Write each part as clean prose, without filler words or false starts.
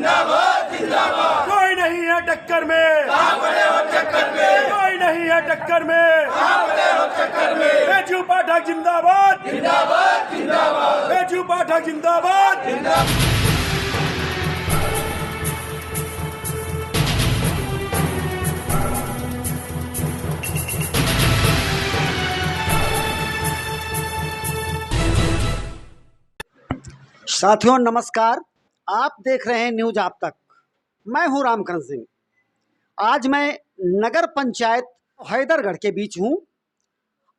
जिंदाबाद जिंदाबाद। कोई नहीं है टक्कर में, कोई नहीं है टक्कर में, बेचू पाठक जिंदाबाद जिंदाबाद जिंदाबाद, बेचू पाठक जिंदाबाद जिंदाबाद। साथियों नमस्कार, आप देख रहे हैं न्यूज आप तक। मैं हूं रामकरण सिंह। आज मैं नगर पंचायत हैदरगढ़ के बीच हूं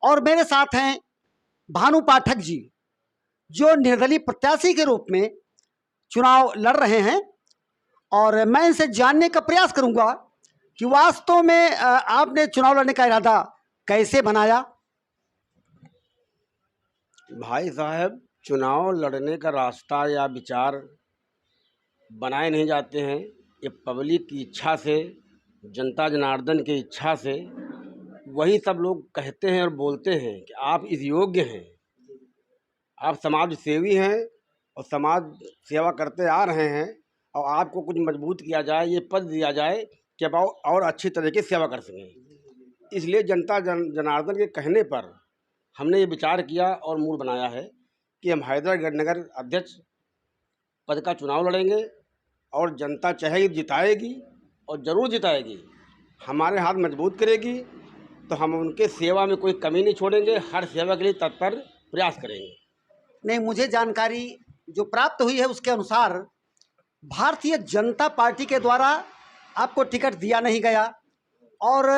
और मेरे साथ हैं भानु पाठक जी, जो निर्दलीय प्रत्याशी के रूप में चुनाव लड़ रहे हैं। और मैं इनसे जानने का प्रयास करूंगा कि वास्तव में आपने चुनाव लड़ने का इरादा कैसे बनाया। भाई साहब, चुनाव लड़ने का रास्ता या विचार बनाए नहीं जाते हैं। ये पब्लिक की इच्छा से, जनता जनार्दन की इच्छा से वही सब लोग कहते हैं और बोलते हैं कि आप इस योग्य हैं, आप समाज सेवी हैं और समाज सेवा करते आ रहे हैं और आपको कुछ मजबूत किया जाए, ये पद दिया जाए कि आप और अच्छी तरीके से सेवा कर सकें। इसलिए जनता जनार्दन के कहने पर हमने ये विचार किया और मूड बनाया है कि हम हैदरगढ़ नगर अध्यक्ष पद का चुनाव लड़ेंगे और जनता चाहेगी जिताएगी और ज़रूर जिताएगी। हमारे हाथ मजबूत करेगी तो हम उनके सेवा में कोई कमी नहीं छोड़ेंगे, हर सेवा के लिए तत्पर प्रयास करेंगे। नहीं, मुझे जानकारी जो प्राप्त हुई है उसके अनुसार भारतीय जनता पार्टी के द्वारा आपको टिकट दिया नहीं गया और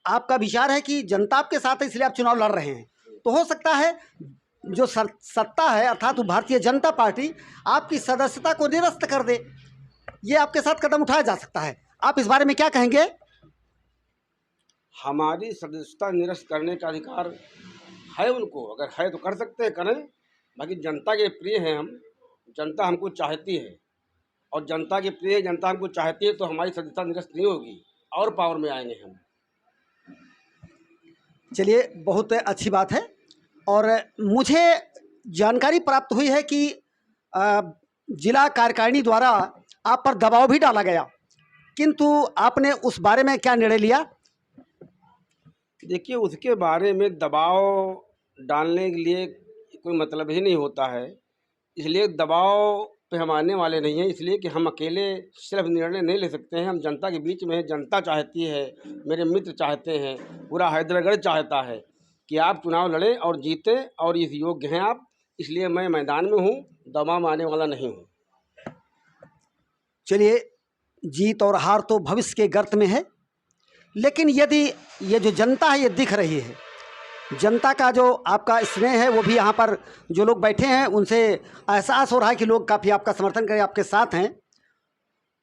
आपका विचार है कि जनता आपके साथ है, इसलिए आप चुनाव लड़ रहे हैं। तो हो सकता है जो सत्ता है अर्थात भारतीय जनता पार्टी आपकी सदस्यता को निरस्त कर दे। ये आपके साथ कदम उठाया जा सकता है, आप इस बारे में क्या कहेंगे? हमारी सदस्यता निरस्त करने का अधिकार है उनको, अगर है तो कर सकते हैं, करें। बाकी जनता के प्रिय हैं हम, जनता हमको चाहती है और जनता के प्रिय जनता हमको चाहती है, तो हमारी सदस्यता निरस्त नहीं होगी और पावर में आएंगे हम। चलिए, बहुत अच्छी बात है। और मुझे जानकारी प्राप्त हुई है कि जिला कार्यकारिणी द्वारा आप पर दबाव भी डाला गया, किंतु आपने उस बारे में क्या निर्णय लिया? देखिए, उसके बारे में दबाव डालने के लिए कोई मतलब ही नहीं होता है, इसलिए दबाव पे हम आने वाले नहीं हैं। इसलिए कि हम अकेले सिर्फ निर्णय नहीं ले सकते हैं, हम जनता के बीच में हैं। जनता चाहती है, मेरे मित्र चाहते हैं, पूरा हैदरगढ़ चाहता है कि आप चुनाव लड़ें और जीतें और इस योग्य हैं आप, इसलिए मैं मैदान में हूँ, दबाव में आने वाला नहीं हूँ। चलिए, जीत और हार तो भविष्य के गर्त में है, लेकिन यदि ये जो जनता है ये दिख रही है, जनता का जो आपका स्नेह है वो भी यहाँ पर जो लोग बैठे हैं उनसे एहसास हो रहा है कि लोग काफ़ी आपका समर्थन करें, आपके साथ हैं।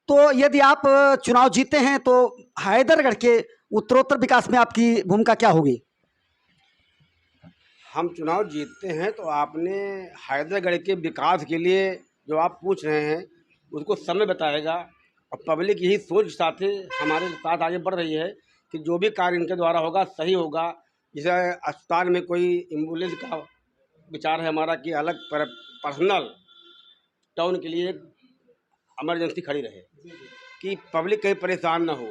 तो यदि आप चुनाव जीते हैं तो हैदरगढ़ के उत्तरोत्तर विकास में आपकी भूमिका क्या होगी? हम चुनाव जीतते हैं तो आपने हैदरगढ़ के विकास के लिए जो आप पूछ रहे हैं उसको समय बताएगा और पब्लिक यही सोच साथ हमारे साथ आगे बढ़ रही है कि जो भी कार्य इनके द्वारा होगा सही होगा। जैसे अस्पताल में कोई एम्बुलेंस का विचार है हमारा कि अलग पर्सनल टाउन के लिए इमरजेंसी खड़ी रहे कि पब्लिक कहीं परेशान ना हो।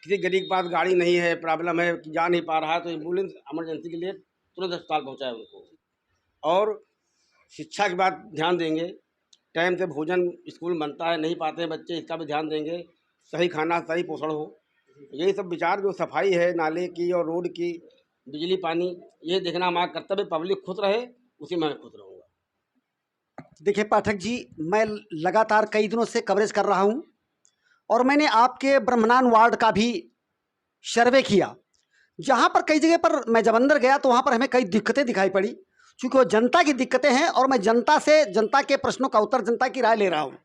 किसी गरीब के पास गाड़ी नहीं है, प्रॉब्लम है कि जा नहीं पा रहा है, तो एम्बुलेंस इमरजेंसी के लिए तुरंत अस्पताल पहुँचाए उनको। और शिक्षा की बात ध्यान देंगे, टाइम से भोजन स्कूल बनता है, नहीं पाते हैं बच्चे, इसका भी ध्यान देंगे। सही खाना, सही पोषण हो, यही सब विचार। जो सफाई है नाले की और रोड की, बिजली पानी, ये देखना हमारा कर्तव्य। पब्लिक खुश रहे, उसी में मैं खुश रहूँगा। देखिए पाठक जी, मैं लगातार कई दिनों से कवरेज कर रहा हूँ और मैंने आपके ब्रह्मनान वार्ड का भी सर्वे किया, जहाँ पर कई जगह पर मैं जब अंदर गया तो वहाँ पर हमें कई दिक्कतें दिखाई पड़ी। चूँकि वो जनता की दिक्कतें हैं और मैं जनता से, जनता के प्रश्नों का उत्तर, जनता की राय ले रहा हूँ,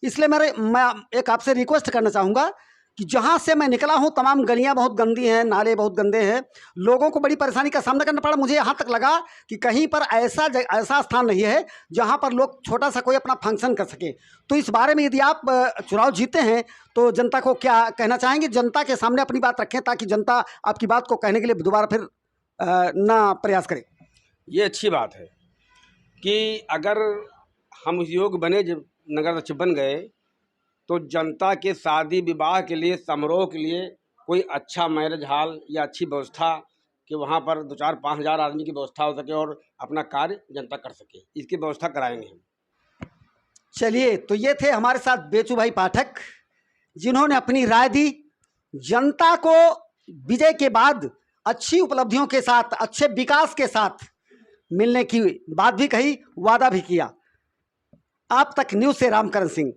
इसलिए मैं एक आपसे रिक्वेस्ट करना चाहूँगा कि जहाँ से मैं निकला हूँ तमाम गलियाँ बहुत गंदी हैं, नाले बहुत गंदे हैं, लोगों को बड़ी परेशानी का सामना करना पड़ा। मुझे यहाँ तक लगा कि कहीं पर ऐसा स्थान नहीं है जहाँ पर लोग छोटा सा कोई अपना फंक्शन कर सके। तो इस बारे में यदि आप चुनाव जीते हैं तो जनता को क्या कहना चाहेंगे? जनता के सामने अपनी बात रखें ताकि जनता आपकी बात को कहने के लिए दोबारा फिर ना प्रयास करे। ये अच्छी बात है कि अगर हम उस योग्य बने, जब नगर अध्यक्ष बन गए, तो जनता के शादी विवाह के लिए, समारोह के लिए कोई अच्छा मैरिज हॉल या अच्छी व्यवस्था कि वहाँ पर 2-4-5 हज़ार आदमी की व्यवस्था हो सके और अपना कार्य जनता कर सके, इसकी व्यवस्था कराएंगे हम। चलिए, तो ये थे हमारे साथ बेचू भाई पाठक, जिन्होंने अपनी राय दी। जनता को विजय के बाद अच्छी उपलब्धियों के साथ, अच्छे विकास के साथ मिलने की बात भी कही, वादा भी किया। आप तक न्यूज़ से रामकरण सिंह।